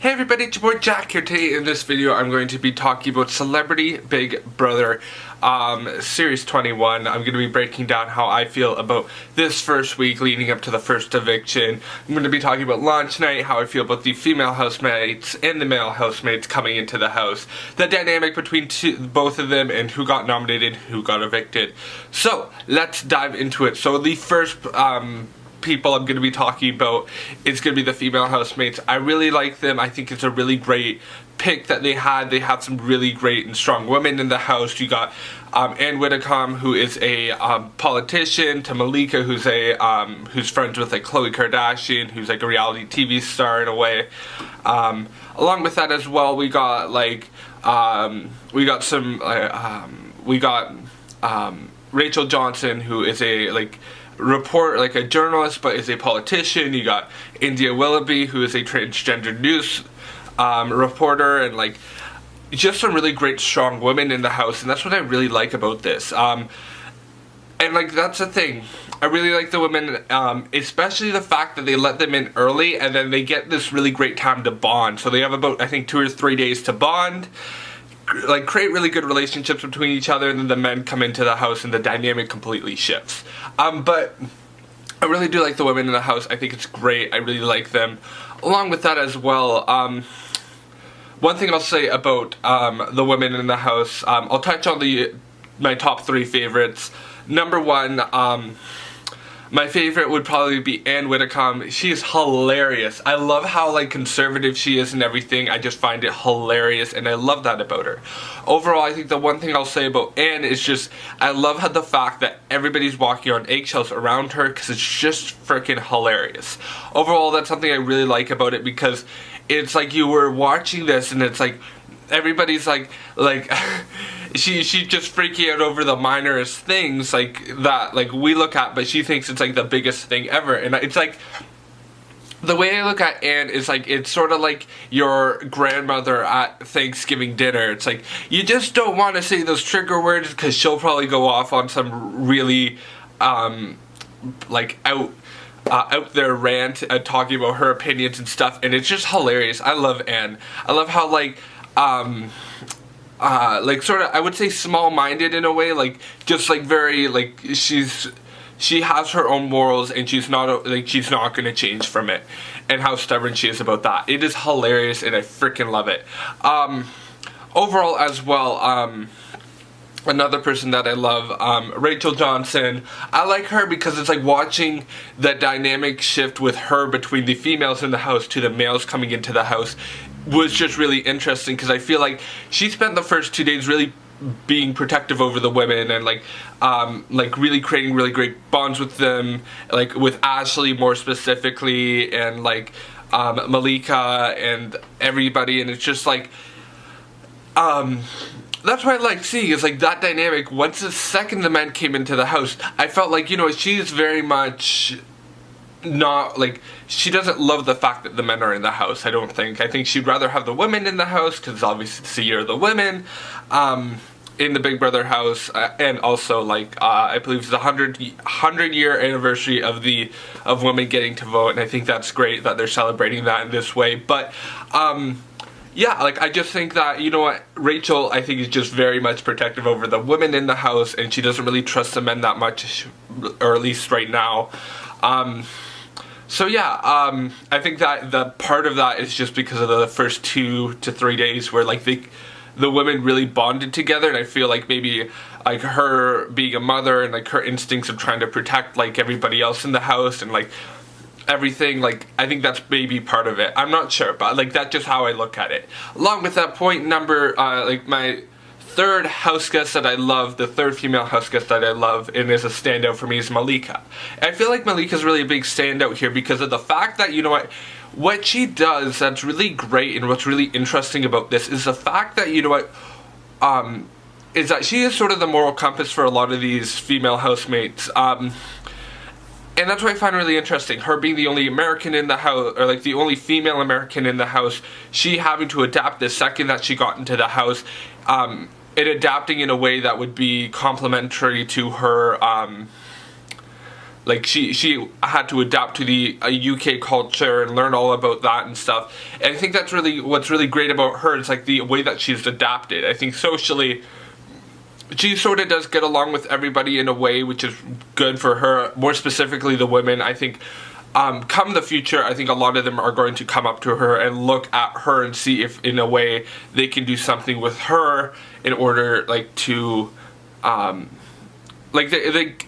Hey everybody, it's your boy Jack here. Today in this video I'm going to be talking about Celebrity Big Brother Series 21. I'm going to be breaking down how I feel about this first week leading up to the first eviction. I'm going to be talking about launch night, how I feel about the female housemates and the male housemates coming into the house, the dynamic between both of them, and who got nominated, who got evicted. So let's dive into it. So the first people I'm going to be talking about is going to be the female housemates. I really like them. I think it's a really great pick that they had. They have some really great and strong women in the house. You got Ann Widdecombe, who is a politician, to Malika, who's a who's friends with like Khloe Kardashian, who's like a reality TV star in a way. Along with that as well, we got like Rachel Johnson, who is a a journalist but is a politician. You got India Willoughby, who is a transgender news reporter, and like just some really great strong women in the house, and that's what I really like about this. And like that's the thing, I really like the women, especially the fact that they let them in early and then they get this really great time to bond. So they have about, I think, 2 or 3 days to bond, like create really good relationships between each other, and then the men come into the house and the dynamic completely shifts. But I really do like the women in the house. I think it's great. I really like them. Along with that as well, one thing I'll say about the women in the house, I'll touch on my top 3 favorites. Number 1, my favorite would probably be Ann Widdecombe. She is hilarious. I love how like conservative she is and everything. I just find it hilarious, and I love that about her. Overall, I think the one thing I'll say about Ann is just I love how the fact that everybody's walking on eggshells around her, because it's just freaking hilarious. Overall, that's something I really like about it, because it's like you were watching this and it's like everybody's like she's just freaking out over the minorest things like that like we look at, but she thinks it's like the biggest thing ever. And it's like the way I look at Ann is like it's sort of like your grandmother at Thanksgiving dinner. It's like you just don't want to say those trigger words because she'll probably go off on some really like out there rant talking about her opinions and stuff, and it's just hilarious. I love Ann. I love how like sort of, I would say small-minded in a way, like just like very like she has her own morals, and she's not going to change from it, and how stubborn she is about that. It is hilarious, and I freaking love it. Overall as well, another person that I love, Rachel Johnson. I like her because it's like watching the dynamic shift with her between the females in the house to the males coming into the house was just really interesting, because I feel like she spent the first 2 days really being protective over the women and like really creating really great bonds with them, like with Ashley more specifically, and like Malika and everybody, and it's just like that's what I like seeing, is like that dynamic. Once the second the men came into the house, I felt like, you know, she's very much not like, she doesn't love the fact that the men are in the house. I think she'd rather have the women in the house, because obviously it's the year of the women in the Big Brother house, and also like I believe it's the 100-year anniversary of women getting to vote, and I think that's great that they're celebrating that in this way. But yeah, like I just think that, you know what, Rachel, I think, is just very much protective over the women in the house, and she doesn't really trust the men that much, or at least right now. So yeah, I think that the part of that is just because of the first 2 to 3 days where like the women really bonded together, and I feel like maybe like her being a mother and like her instincts of trying to protect like everybody else in the house and like everything, like I think that's maybe part of it. I'm not sure, but like that's just how I look at it. Along with that, point number like my third house guest that I love, the third female house guest that I love and is a standout for me, is Malika. I feel like Malika's really a big standout here because of the fact that, you know what she does that's really great, and what's really interesting about this is the fact that, you know what, is that she is sort of the moral compass for a lot of these female housemates. And that's what I find really interesting. Her being the only American in the house, or like the only female American in the house, she having to adapt the second that she got into the house, and adapting in a way that would be complementary to her like she had to adapt to the UK culture and learn all about that and stuff. And I think that's really what's really great about her. It's like the way that she's adapted. I think socially, she sort of does get along with everybody in a way which is good for her. More specifically, the women. I think come the future, I think a lot of them are going to come up to her and look at her and see if in a way they can do something with her in order like to like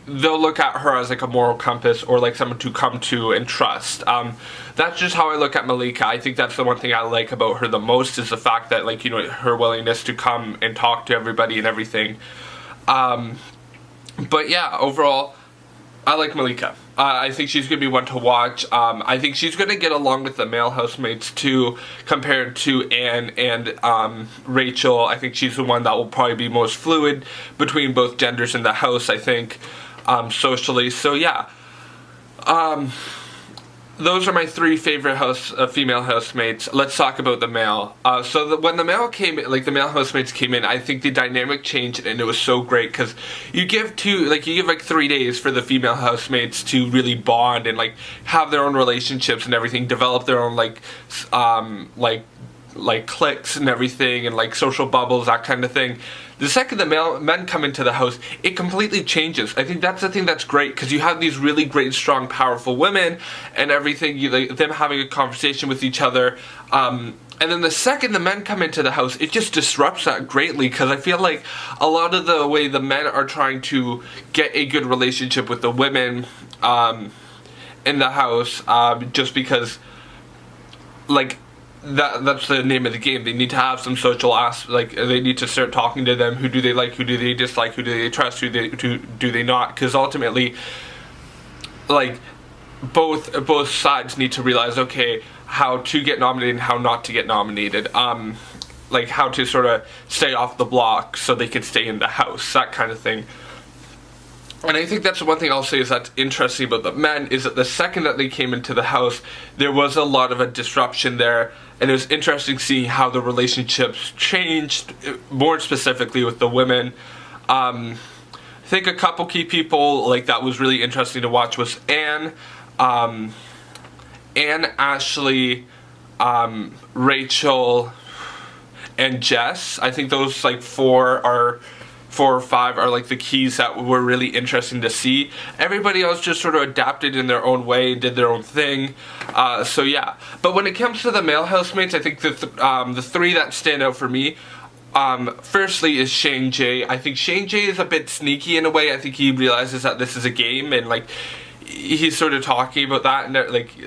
they'll look at her as like a moral compass or like someone to come to and trust. That's just how I look at Malika. I think that's the one thing I like about her the most, is the fact that, like, you know, her willingness to come and talk to everybody and everything. But yeah, overall, I like Malika. I think she's going to be one to watch. I think she's going to get along with the male housemates too, compared to Anne and Rachel. I think she's the one that will probably be most fluid between both genders in the house, I think, socially. So yeah. Those are my three favorite female housemates. Let's talk about the male. When the male came, like the male housemates came in, I think the dynamic changed, and it was so great because you give 3 days for the female housemates to really bond and like have their own relationships and everything, develop their own like cliques and everything, and like social bubbles, that kind of thing. The second the men come into the house, it completely changes. I think that's the thing that's great, because you have these really great, strong, powerful women and everything, them having a conversation with each other. And then the second the men come into the house, it just disrupts that greatly, because I feel like a lot of the way the men are trying to get a good relationship with the women in the house, just because, like, that's the name of the game. They need to have some social aspect. They need to start talking to them. Who do they like? Who do they dislike? Who do they trust? Who do they not? Because ultimately, like, both sides need to realize, okay, how to get nominated and how not to get nominated. Like how to sort of stay off the block so they can stay in the house, that kind of thing. And I think that's the one thing I'll say is that's interesting about the men, is that the second that they came into the house, there was a lot of a disruption there, and it was interesting seeing how the relationships changed, more specifically with the women. I think a couple key people like that was really interesting to watch was Anne, Ashley, Rachel, and Jess. I think those like four or five are like the keys that were really interesting to see. Everybody else just sort of adapted in their own way and did their own thing. So yeah. But when it comes to the male housemates, I think the three that stand out for me, firstly is Shane J. I think Shane J is a bit sneaky in a way. I think he realizes that this is a game, and like he's sort of talking about that, and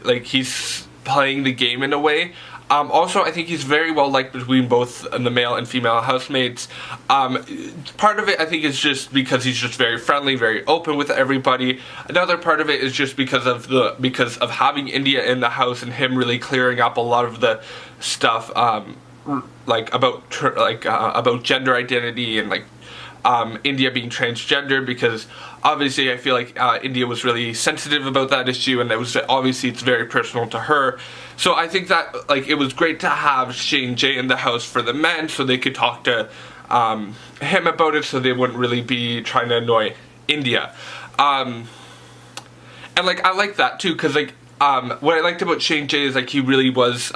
like he's playing the game in a way. Also, I think he's very well liked between both the male and female housemates. Part of it, I think, is just because he's just very friendly, very open with everybody. Another part of it is just because of having India in the house and him really clearing up a lot of the stuff, about gender identity and like India being transgender, because obviously I feel like India was really sensitive about that issue, and it's very personal to her. So I think that like it was great to have Shane J in the house for the men, so they could talk to him about it, so they wouldn't really be trying to annoy India. And like I like that too, because like what I liked about Shane J is like he really was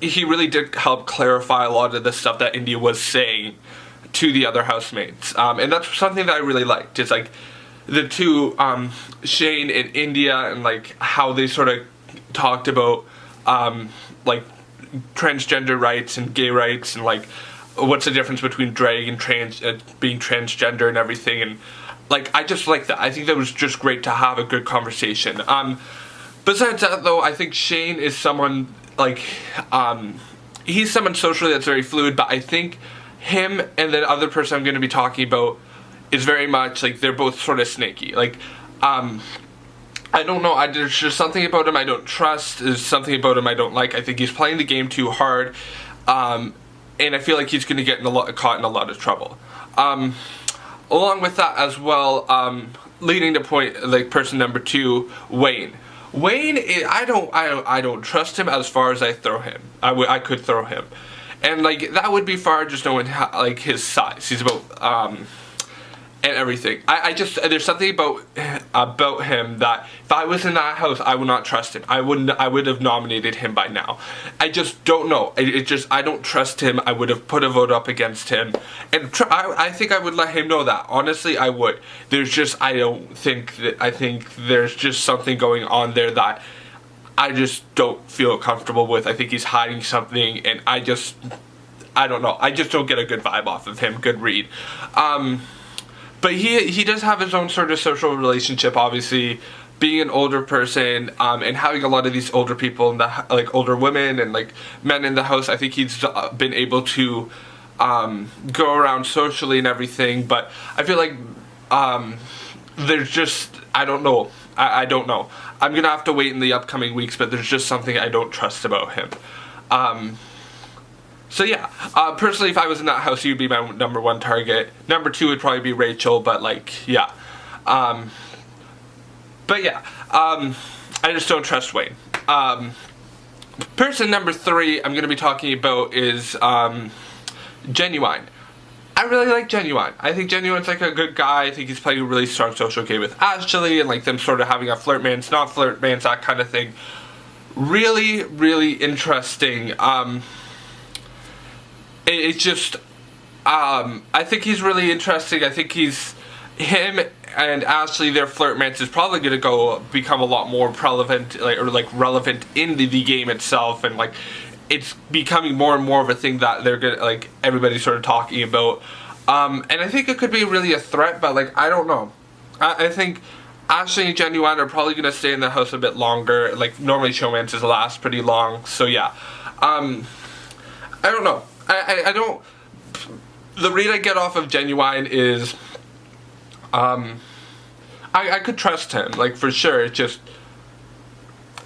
he really did help clarify a lot of the stuff that India was saying to the other housemates, and that's something that I really liked. It's like the two, Shane and India, and like how they sort of talked about like transgender rights and gay rights, and like what's the difference between drag and being transgender and everything. And like I just like that. I think that was just great to have a good conversation. Besides that though, I think Shane is someone like he's someone socially that's very fluid, but I think him and the other person I'm going to be talking about is very much like they're both sort of snaky. Like I don't know, there's just something about him I don't trust. There's something about him I don't like. I think he's playing the game too hard, and I feel like he's going to get caught in a lot of trouble. Along with that as well, leading to person number 2, Wayne. Wayne, I don't trust him as far as I throw him. I could throw him, and like that would be far just knowing how, like his size. He's about and everything. I just, there's something about him that if I was in that house, I would not trust him. I would have nominated him by now. I just don't know. I don't trust him. I would have put a vote up against him, and I think I would let him know that. Honestly, I would. I think there's just something going on there that I just don't feel comfortable with. I think he's hiding something, and I don't know. I just don't get a good vibe off of him. Good read. But he does have his own sort of social relationship, obviously, being an older person, and having a lot of these older people, like older women and like men in the house. I think he's been able to go around socially and everything, but I feel like there's just, I don't know. I don't know. I'm going to have to wait in the upcoming weeks, but there's just something I don't trust about him. So yeah, personally, if I was in that house, he would be my number one target. Number two would probably be Rachel, but like, yeah. But yeah, I just don't trust Wayne. Person number three I'm going to be talking about is Genuine. I really like Genuine. I think Genuine's like a good guy. I think he's playing a really strong social game with Ashley, and like them sort of having a flirtmans, not flirtmans, that kind of thing. Really, really interesting. It's just, I think he's really interesting. I think him and Ashley, their flirtmans is probably going to become a lot more relevant, relevant in the game itself, and like it's becoming more and more of a thing that they're gonna, like, everybody's sort of talking about. And I think it could be really a threat, but like, I don't know. I think Ashley and Genuine are probably going to stay in the house a bit longer. Like, normally showmances last pretty long, so yeah. I don't know. I don't. The read I get off of Genuine is, I could trust him, like, for sure. It's just,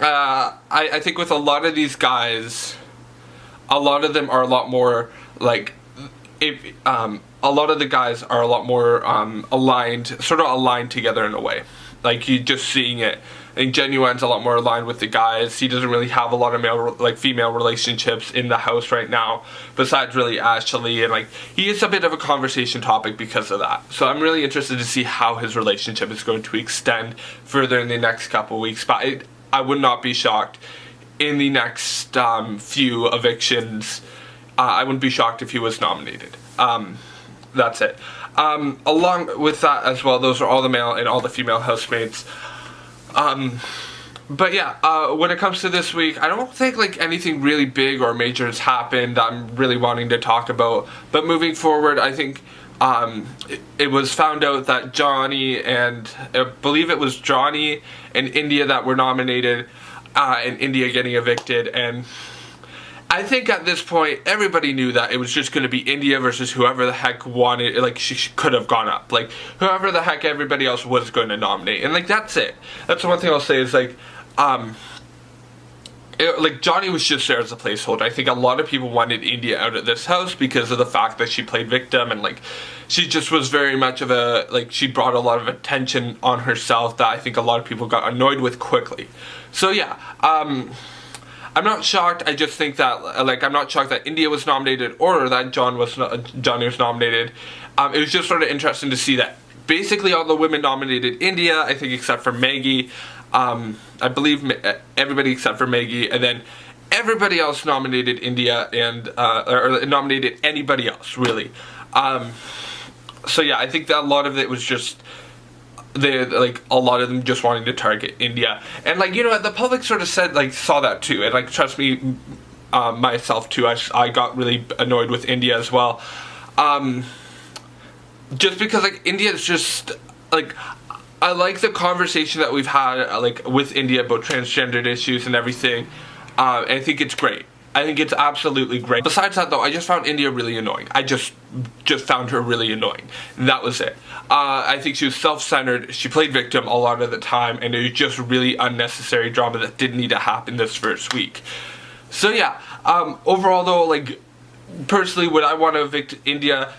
I think with a lot of these guys, a lot of them are a lot more like, a lot of the guys are a lot more sort of aligned together in a way. Like, you just seeing it. I think Genuine's a lot more aligned with the guys. He doesn't really have a lot of female relationships in the house right now, besides really Ashley, and like, he is a bit of a conversation topic because of that. So I'm really interested to see how his relationship is going to extend further in the next couple weeks. But I would not be shocked in the next few evictions. I wouldn't be shocked if he was nominated. That's it. Along with that as well, those are all the male and all the female housemates. But yeah, when it comes to this week, I don't think like anything really big or major has happened that I'm really wanting to talk about. But moving forward, I think it was found out that Johnny and I believe it was Johnny and India that were nominated, and India getting evicted. And I think at this point, everybody knew that it was just going to be India versus whoever the heck wanted, like, she could have gone up. Like, whoever the heck everybody else was going to nominate. And, like, that's it. That's the one thing I'll say is, like, like, Johnny was just there as a placeholder. I think a lot of people wanted India out of this house because of the fact that she played victim, and, like, she just was very much of a, like, she brought a lot of attention on herself that I think a lot of people got annoyed with quickly. So, yeah, I'm not shocked. I just think that, like, I'm not shocked that India was nominated or that Johnny was nominated. It was just sort of interesting to see that basically all the women nominated India, I think, except for Maggie. I believe everybody except for Maggie, and then everybody else nominated India, and or nominated anybody else, really. So yeah, I think that a lot of it was just like, a lot of them just wanting to target India, and like, you know, the public sort of saw that too, and like, trust me, myself too, I got really annoyed with India as well, just because like, India is just like, I like the conversation that we've had like with India about transgendered issues and everything, and I think it's great. I think it's absolutely great. Besides that, though, I just found India really annoying. I just found her really annoying. And that was it. I think she was self-centered. She played victim a lot of the time, and it was just really unnecessary drama that didn't need to happen this first week. So yeah, overall though, like, personally, would I want to evict India?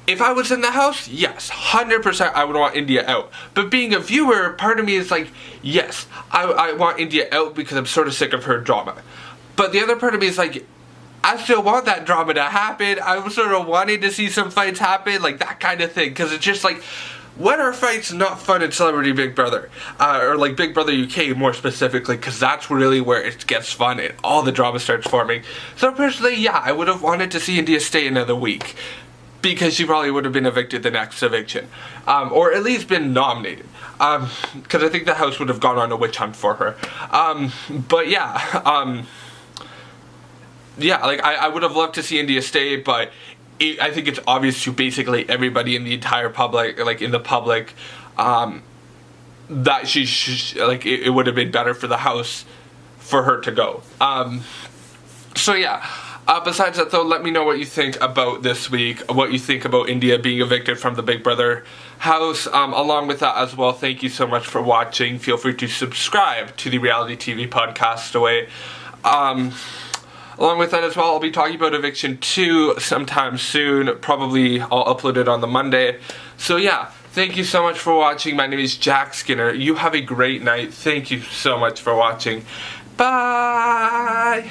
If I was in the house, yes, 100% I would want India out. But being a viewer, part of me is like, yes, I want India out because I'm sort of sick of her drama. But the other part of me is like, I still want that drama to happen. I'm sort of wanting to see some fights happen, like that kind of thing, because it's just like, when are fights not fun in Celebrity Big Brother? Or like Big Brother UK more specifically, because that's really where it gets fun and all the drama starts forming. So personally, yeah, I would have wanted to see India stay another week, because she probably would have been evicted the next eviction. Or at least been nominated. Because I think the house would have gone on a witch hunt for her. But yeah, yeah, like I would have loved to see India stay, but I think it's obvious to basically everybody in the entire public, like in the public, that like it would have been better for the house for her to go. So yeah. Besides that though, let me know what you think about this week, what you think about India being evicted from the Big Brother house. Along with that as well, thank you so much for watching. Feel free to subscribe to the Reality TV Podcast Away. Along with that as well, I'll be talking about Eviction 2 sometime soon. Probably I'll upload it on the Monday. So yeah, thank you so much for watching. My name is Jack Skinner. You have a great night. Thank you so much for watching. Bye!